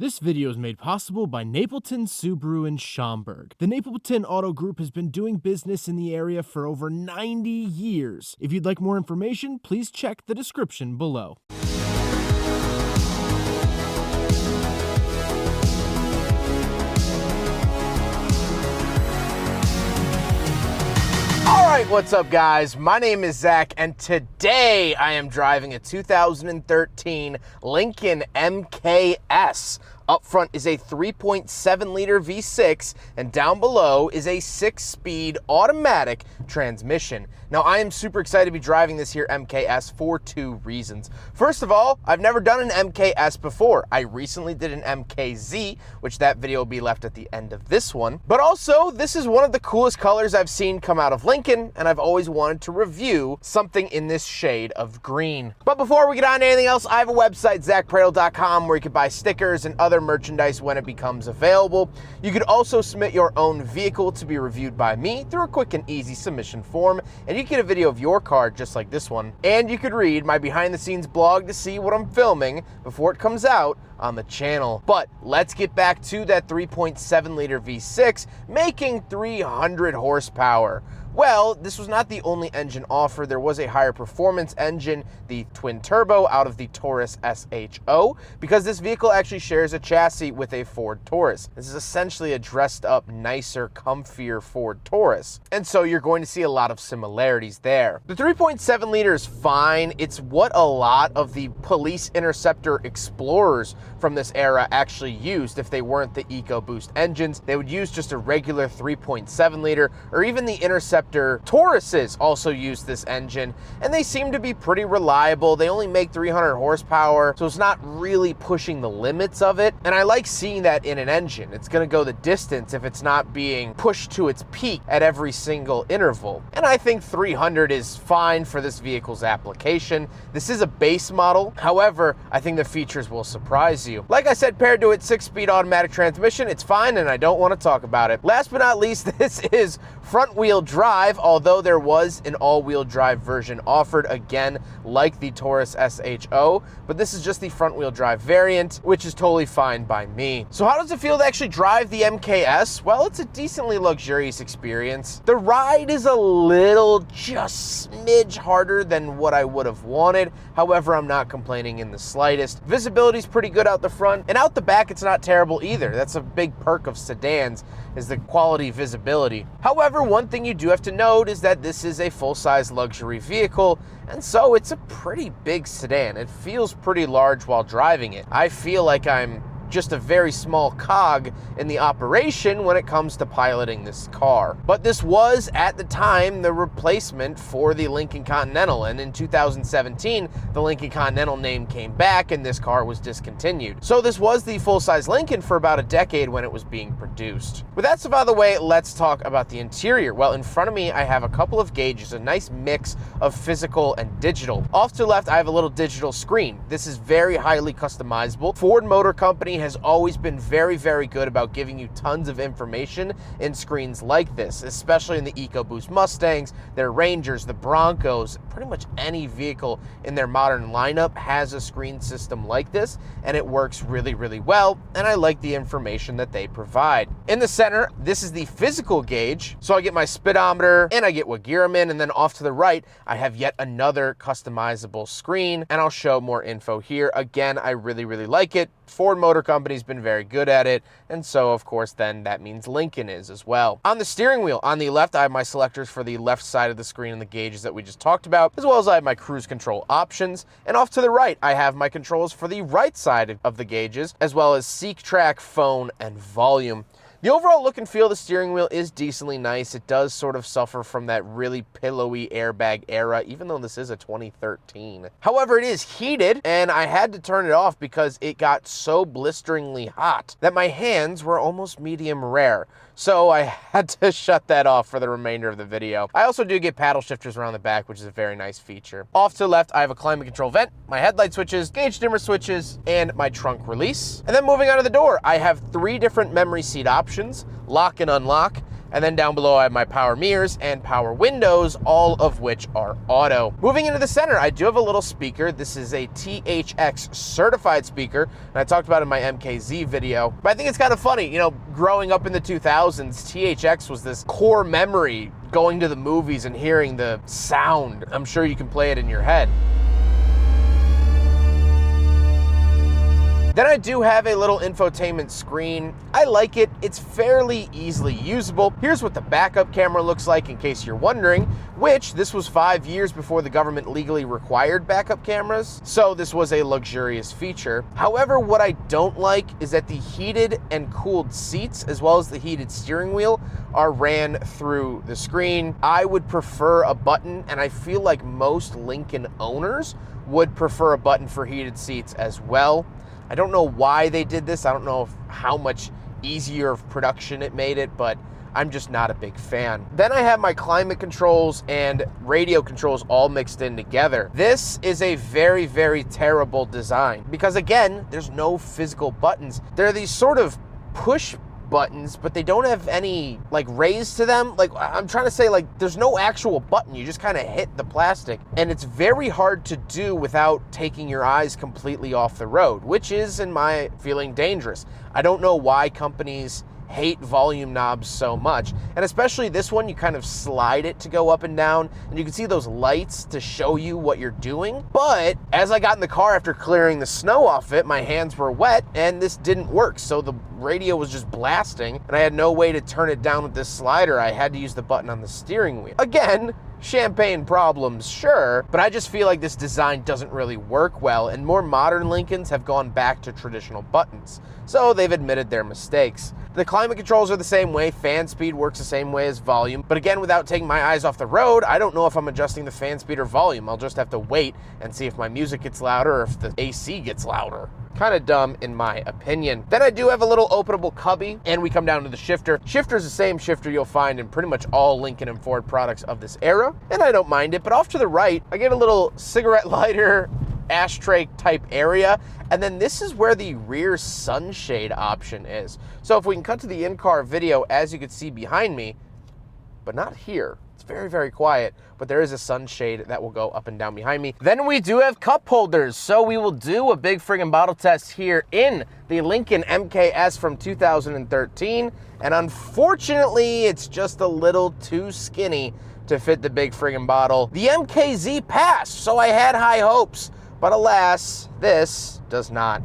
This video is made possible by Napleton Subaru in Schaumburg. The Napleton Auto Group has been doing business in the area for over 90 years. If you'd like more information, please check the description below. Alright, what's up guys? My name is Zach and today I am driving a 2013 Lincoln MKS. Up front is a 3.7 liter V6 and down below is a 6-speed automatic transmission. Now I am super excited to be driving this here MKS for two reasons. First of all, I've never done an MKS before. I recently did an MKZ, which that video will be left at the end of this one. But also, this is one of the coolest colors I've seen come out of Lincoln, and I've always wanted to review something in this shade of green. But before we get on to anything else, I have a website, zackpraedel.com, where you can buy stickers and other merchandise when it becomes available. You could also submit your own vehicle to be reviewed by me through a quick and easy submission form, and you get a video of your car just like this one. And you could read my behind the scenes blog to see what I'm filming before it comes out on the channel. But let's get back to that 3.7 liter V6 making 300 horsepower. Well, this was not the only engine offered. There was a higher performance engine, the twin turbo out of the Taurus SHO, because this vehicle actually shares a chassis with a Ford Taurus. This is essentially a dressed up, nicer, comfier Ford Taurus. And so you're going to see a lot of similarities there. The 3.7 liter is fine. It's what a lot of the police interceptor explorers from this era actually used. If they weren't the EcoBoost engines, they would use just a regular 3.7 liter, or even the Interceptor Tauruses also use this engine, and they seem to be pretty reliable. They only make 300 horsepower, so it's not really pushing the limits of it, and I like seeing that in an engine. It's going to go the distance if it's not being pushed to its peak at every single interval, and I think 300 is fine for this vehicle's application. This is a base model, however, I think the features will surprise you. Like I said, paired to its 6-speed automatic transmission, it's fine, and I don't want to talk about it. Last but not least, this is front-wheel drive, although there was an all-wheel drive version offered, again, like the Taurus SHO, but this is just the front-wheel drive variant, which is totally fine by me. So how does it feel to actually drive the MKS? Well, it's a decently luxurious experience. The ride is a little, just smidge harder than what I would have wanted. However, I'm not complaining in the slightest. Visibility's pretty good out the front, and out the back, it's not terrible either. That's a big perk of sedans, is the quality visibility. However, one thing you do have to note is that this is a full-size luxury vehicle, and so it's a pretty big sedan. It feels pretty large while driving it. I feel like I'm just a very small cog in the operation when it comes to piloting this car. But this was, at the time, the replacement for the Lincoln Continental, and in 2017, the Lincoln Continental name came back and this car was discontinued. So this was the full-size Lincoln for about a decade when it was being produced. With that stuff out of the way, let's talk about the interior. Well, in front of me, I have a couple of gauges, a nice mix of physical and digital. Off to the left, I have a little digital screen. This is very highly customizable. Ford Motor Company has always been very, very good about giving you tons of information in screens like this, especially in the EcoBoost Mustangs, their Rangers, the Broncos. Pretty much any vehicle in their modern lineup has a screen system like this, and it works really, really well, and I like the information that they provide. In the center, this is the physical gauge, so I get my speedometer, and I get what gear I'm in, and then off to the right, I have yet another customizable screen, and I'll show more info here. Again, I really, really like it. Ford Motor Company's been very good at it, and so of course then that means Lincoln is as well. On the steering wheel, on the left, I have my selectors for the left side of the screen and the gauges that we just talked about, as well as I have my cruise control options, and off to the right, I have my controls for the right side of the gauges, as well as seek track, phone, and volume. The overall look and feel of the steering wheel is decently nice. It does sort of suffer from that really pillowy airbag era, even though this is a 2013. However, it is heated, and I had to turn it off because it got so blisteringly hot that my hands were almost medium rare. So I had to shut that off for the remainder of the video. I also do get paddle shifters around the back, which is a very nice feature. Off to the left, I have a climate control vent, my headlight switches, gauge dimmer switches, and my trunk release. And then moving on to the door, I have 3 different memory seat options, lock and unlock, And then down below I have my power mirrors and power windows, all of which are auto. Moving into the center, I do have a little speaker. This is a THX certified speaker, and I talked about it in my MKZ video. But I think it's kind of funny, you know, growing up in the 2000s, THX was this core memory, going to the movies and hearing the sound. I'm sure you can play it in your head. Then I do have a little infotainment screen. I like it. It's fairly easily usable. Here's what the backup camera looks like in case you're wondering, which this was 5 years before the government legally required backup cameras. So this was a luxurious feature. However, what I don't like is that the heated and cooled seats, as well as the heated steering wheel, are ran through the screen. I would prefer a button, and I feel like most Lincoln owners would prefer a button for heated seats as well. I don't know why they did this. I don't know how much easier of production it made it, but I'm just not a big fan. Then I have my climate controls and radio controls all mixed in together. This is a very, very terrible design because, again, there's no physical buttons. They're these sort of push buttons, but they don't have any like raise to them. Like, I'm trying to say, like, there's no actual button. You just kind of hit the plastic, and it's very hard to do without taking your eyes completely off the road, which is, in my feeling, dangerous. I don't know why companies hate volume knobs so much, and especially this one, you kind of slide it to go up and down, and you can see those lights to show you what you're doing. But as I got in the car after clearing the snow off it, my hands were wet and this didn't work, so the radio was just blasting and I had no way to turn it down with this slider. I had to use the button on the steering wheel. Again, champagne problems, sure, but I just feel like this design doesn't really work well, and more modern Lincolns have gone back to traditional buttons, so they've admitted their mistakes. The climate controls are the same way, fan speed works the same way as volume, but again, without taking my eyes off the road, I don't know if I'm adjusting the fan speed or volume. I'll just have to wait and see if my music gets louder or if the AC gets louder. Kind of dumb in my opinion. Then I do have a little openable cubby, and we come down to the shifter. Shifter is the same shifter you'll find in pretty much all Lincoln and Ford products of this era, and I don't mind it. But off to the right, I get a little cigarette lighter, ashtray type area, and then this is where the rear sunshade option is. So if we can cut to the in-car video, as you can see behind me, but not here. It's very, very quiet, but there is a sunshade that will go up and down behind me. Then we do have cup holders, so we will do a big friggin' bottle test here in the Lincoln MKS from 2013, and unfortunately, it's just a little too skinny to fit the big friggin' bottle. The MKZ passed, so I had high hopes, but alas, this does not.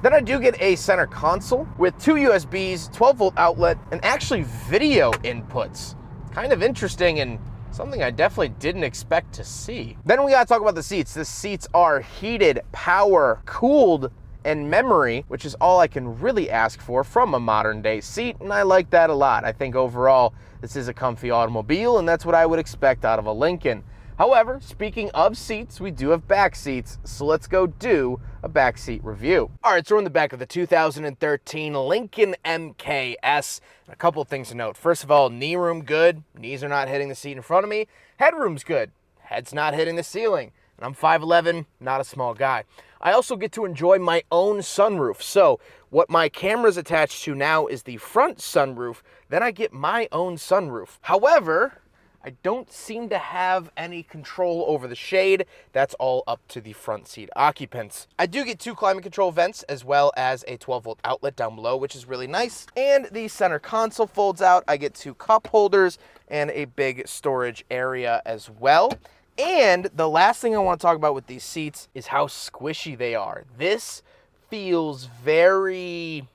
Then I do get a center console with 2 USBs, 12-volt outlet, and actually video inputs. Kind of interesting and something I definitely didn't expect to see. Then we gotta talk about the seats. The seats are heated, power, cooled, and memory, which is all I can really ask for from a modern day seat, and I like that a lot. I think overall, this is a comfy automobile, and that's what I would expect out of a Lincoln. However, speaking of seats, we do have back seats, so let's go do a back seat review. All right, so we're in the back of the 2013 Lincoln MKS. A couple of things to note. First of all, knee room good. Knees are not hitting the seat in front of me. Headroom's good. Head's not hitting the ceiling. And I'm 5'11", not a small guy. I also get to enjoy my own sunroof. So what my camera's attached to now is the front sunroof. Then I get my own sunroof. However, I don't seem to have any control over the shade. That's all up to the front seat occupants. I do get 2 climate control vents as well as a 12-volt outlet down below, which is really nice. And the center console folds out. I get 2 cup holders and a big storage area as well. And the last thing I want to talk about with these seats is how squishy they are. This feels very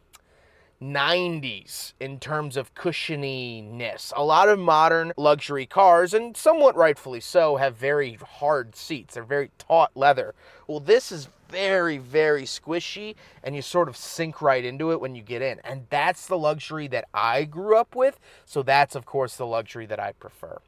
90s in terms of cushioniness. A lot of modern luxury cars, and somewhat rightfully so, have very hard seats. They're very taut leather. Well, this is very, very squishy, and you sort of sink right into it when you get in. And that's the luxury that I grew up with, so that's, of course, the luxury that I prefer.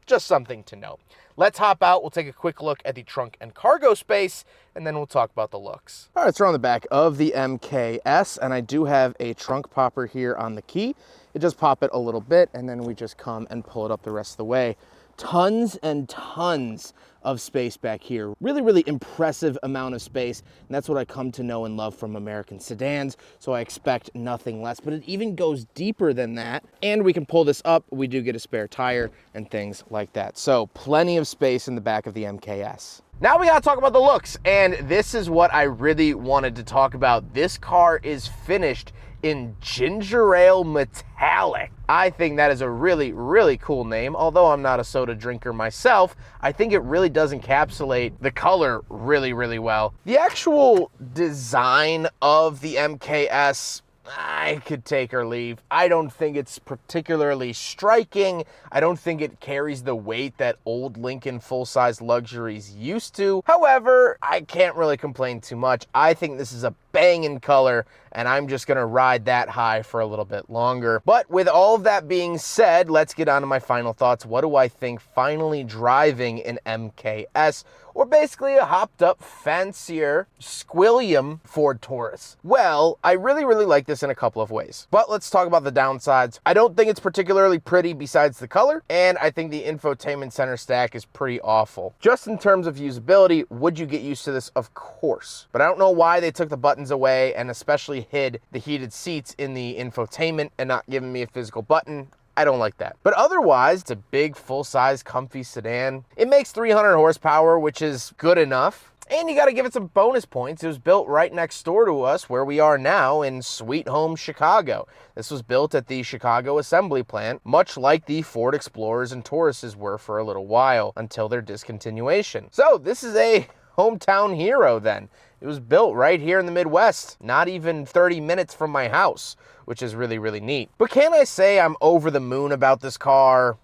Just something to note. Let's hop out. We'll take a quick look at the trunk and cargo space, and then we'll talk about the looks. All right, so we're on the back of the MKS, and I do have a trunk popper here on the key. You just pop it a little bit, and then we just come and pull it up the rest of the way Tons and tons of space back here. Really, really impressive amount of space. And that's what I come to know and love from American sedans. So I expect nothing less, but it even goes deeper than that. And we can pull this up. We do get a spare tire and things like that. So plenty of space in the back of the MKS. Now we gotta talk about the looks, and this is what I really wanted to talk about. This car is finished in ginger ale metallic. I think that is a really, really cool name. Although I'm not a soda drinker myself, I think it really does encapsulate the color really, really well. The actual design of the MKS, I could take or leave. I don't think it's particularly striking. I don't think it carries the weight that old Lincoln full-size luxuries used to. However, I can't really complain too much. I think this is a banging color, and I'm just gonna ride that high for a little bit longer. But with all of that being said, let's get on to my final thoughts. What do I think finally driving an MKS, or basically a hopped up, fancier, squillium Ford Taurus? Well, I really, really like this in a couple of ways. But let's talk about the downsides. I don't think it's particularly pretty besides the color, and I think the infotainment center stack is pretty awful. Just in terms of usability, would you get used to this? Of course. But I don't know why they took the buttons away and especially hid the heated seats in the infotainment and not giving me a physical button. I don't like that. But otherwise, it's a big, full-size, comfy sedan. It makes 300 horsepower, which is good enough. And you got to give it some bonus points. It was built right next door to us, where we are now in Sweet Home, Chicago. This was built at the Chicago assembly plant, much like the Ford Explorers and Tauruses were for a little while, until their discontinuation. So this is a hometown hero then. It was built right here in the Midwest, not even 30 minutes from my house, which is really, really neat. But can I say I'm over the moon about this car?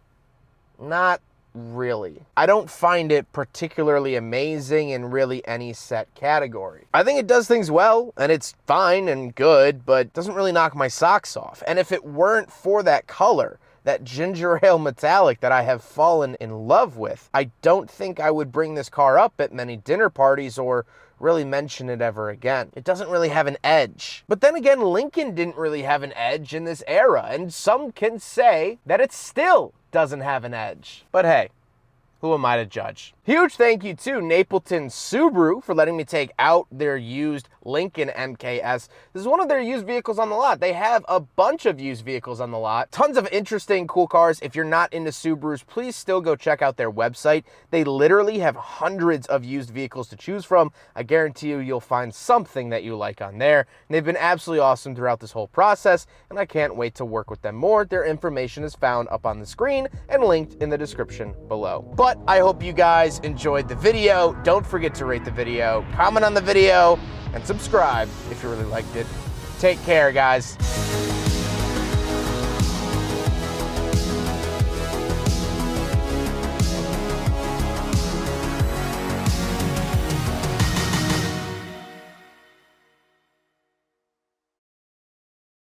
Not really. I don't find it particularly amazing in really any set category. I think it does things well, and it's fine and good, but doesn't really knock my socks off. And if it weren't for that color, that ginger ale metallic that I have fallen in love with, I don't think I would bring this car up at many dinner parties or really mention it ever again. It doesn't really have an edge. But then again, Lincoln didn't really have an edge in this era, and some can say that it still doesn't have an edge. But hey, who am I to judge? Huge thank you to Napleton Subaru for letting me take out their used Lincoln MKS. This is one of their used vehicles on the lot. They have a bunch of used vehicles on the lot. Tons of interesting, cool cars. If you're not into Subarus, please still go check out their website. They literally have hundreds of used vehicles to choose from. I guarantee you'll find something that you like on there. And they've been absolutely awesome throughout this whole process, and I can't wait to work with them more. Their information is found up on the screen and linked in the description below. But I hope you guys enjoyed the video. Don't forget to rate the video, comment on the video, and subscribe if you really liked it. Take care, guys.